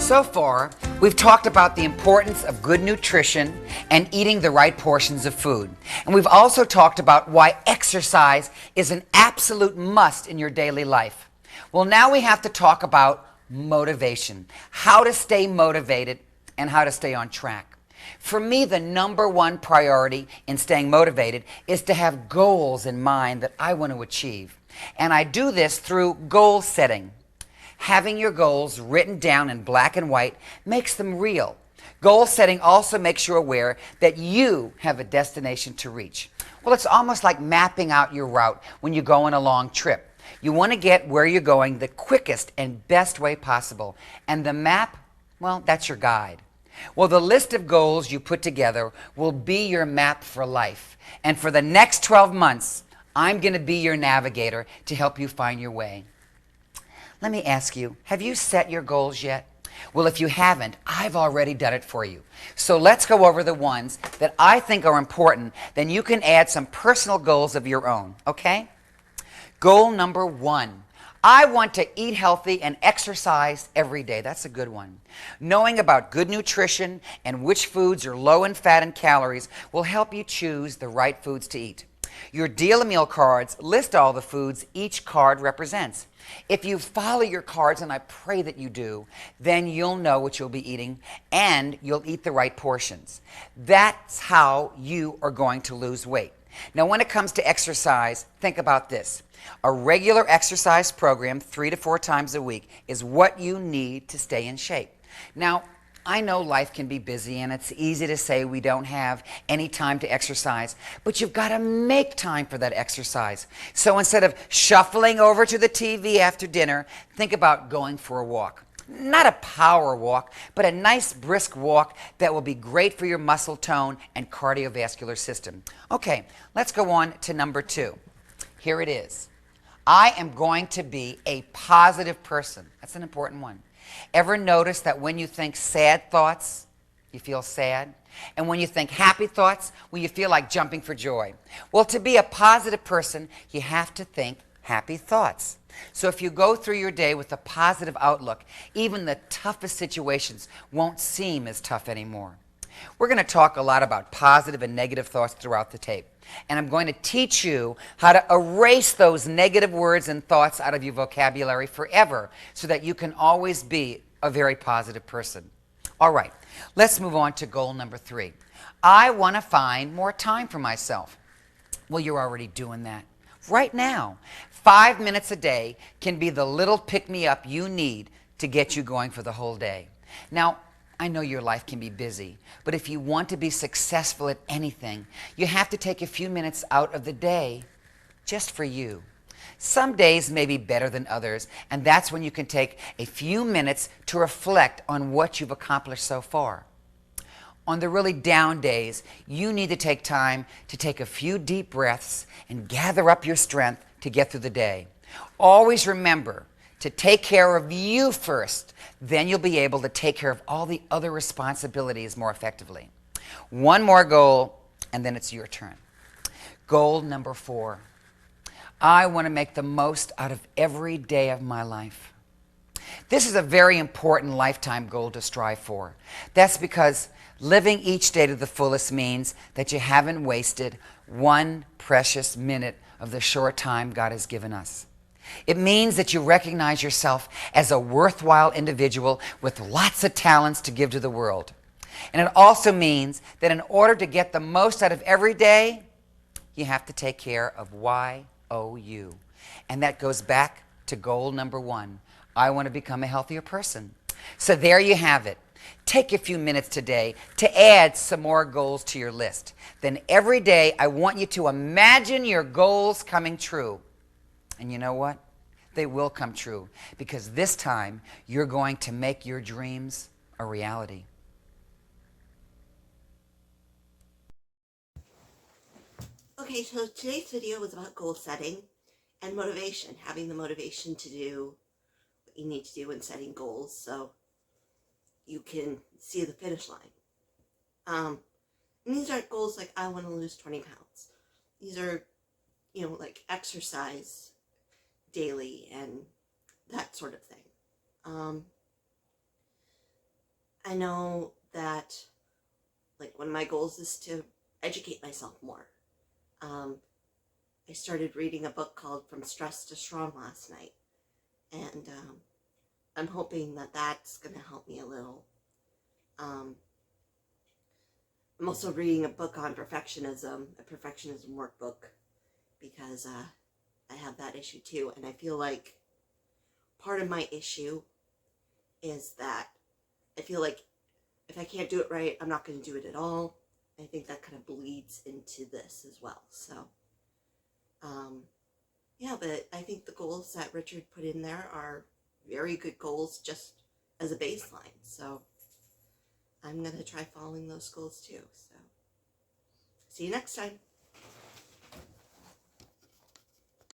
So far, we've talked about the importance of good nutrition and eating the right portions of food. And we've also talked about why exercise is an absolute must in your daily life. Well, now we have to talk about motivation, how to stay motivated and how to stay on track. For me, the number one priority in staying motivated is to have goals in mind that I want to achieve. And I do this through goal setting. Having your goals written down in black and white makes them real. Goal setting also makes you aware that you have a destination to reach. Well, it's almost like mapping out your route when you go on a long trip. You want to get where you're going the quickest and best way possible. And the map, well, that's your guide. Well, the list of goals you put together will be your map for life. And for the next 12 months, I'm going to be your navigator to help you find your way. Let me ask you, have you set your goals yet? Well, if you haven't, I've already done it for you. So let's go over the ones that I think are important. Then you can add some personal goals of your own, okay? Goal number 1. I want to eat healthy and exercise every day. That's a good one. Knowing about good nutrition and which foods are low in fat and calories will help you choose the right foods to eat. Your Deal a Meal cards list all the foods each card represents. If you follow your cards, and I pray that you do, then you'll know what you'll be eating and you'll eat the right portions. That's how you are going to lose weight. Now, when it comes to exercise, think about this. A regular exercise program 3 to 4 times a week is what you need to stay in shape. Now, I know life can be busy and it's easy to say we don't have any time to exercise, but you've got to make time for that exercise. So instead of shuffling over to the TV after dinner, think about going for a walk. Not a power walk, but a nice brisk walk that will be great for your muscle tone and cardiovascular system. Okay, let's go on to number 2. Here it is. I am going to be a positive person. That's an important one. Ever notice that when you think sad thoughts, you feel sad? And when you think happy thoughts, well, you feel like jumping for joy? Well, to be a positive person, you have to think happy thoughts. So if you go through your day with a positive outlook, even the toughest situations won't seem as tough anymore. We're going to talk a lot about positive and negative thoughts throughout the tape. And I'm going to teach you how to erase those negative words and thoughts out of your vocabulary forever so that you can always be a very positive person. All right, let's move on to goal number 3. I want to find more time for myself. Well, you're already doing that. Right now, 5 minutes a day can be the little pick-me-up you need to get you going for the whole day. Now, I know your life can be busy, but if you want to be successful at anything, you have to take a few minutes out of the day just for you. Some days may be better than others, and that's when you can take a few minutes to reflect on what you've accomplished so far. On the really down days, you need to take time to take a few deep breaths and gather up your strength to get through the day. Always remember to take care of you first. Then you'll be able to take care of all the other responsibilities more effectively. One more goal, and then it's your turn. Goal number 4. I want to make the most out of every day of my life. This is a very important lifetime goal to strive for. That's because living each day to the fullest means that you haven't wasted one precious minute of the short time God has given us. It means that you recognize yourself as a worthwhile individual with lots of talents to give to the world. And it also means that in order to get the most out of every day, you have to take care of YOU. And that goes back to goal number 1. I want to become a healthier person. So there you have it. Take a few minutes today to add some more goals to your list. Then every day, I want you to imagine your goals coming true. And you know what? They will come true because this time you're going to make your dreams a reality. Okay, so today's video was about goal setting and motivation, having the motivation to do what you need to do when setting goals so you can see the finish line. And these aren't goals like I want to lose 20 pounds. These are, like exercise daily and that sort of thing. I know that, like, one of my goals is to educate myself more. I started reading a book called From Stress to Strong last night, and I'm hoping that that's going to help me a little. I'm also reading a book on perfectionism, a perfectionism workbook, because I have that issue too, and I feel like part of my issue is that I feel like if I can't do it right, I'm not going to do it at all. I think that kind of bleeds into this as well. So, yeah, but I think the goals that Richard put in there are very good goals just as a baseline. So I'm going to try following those goals too. So see you next time.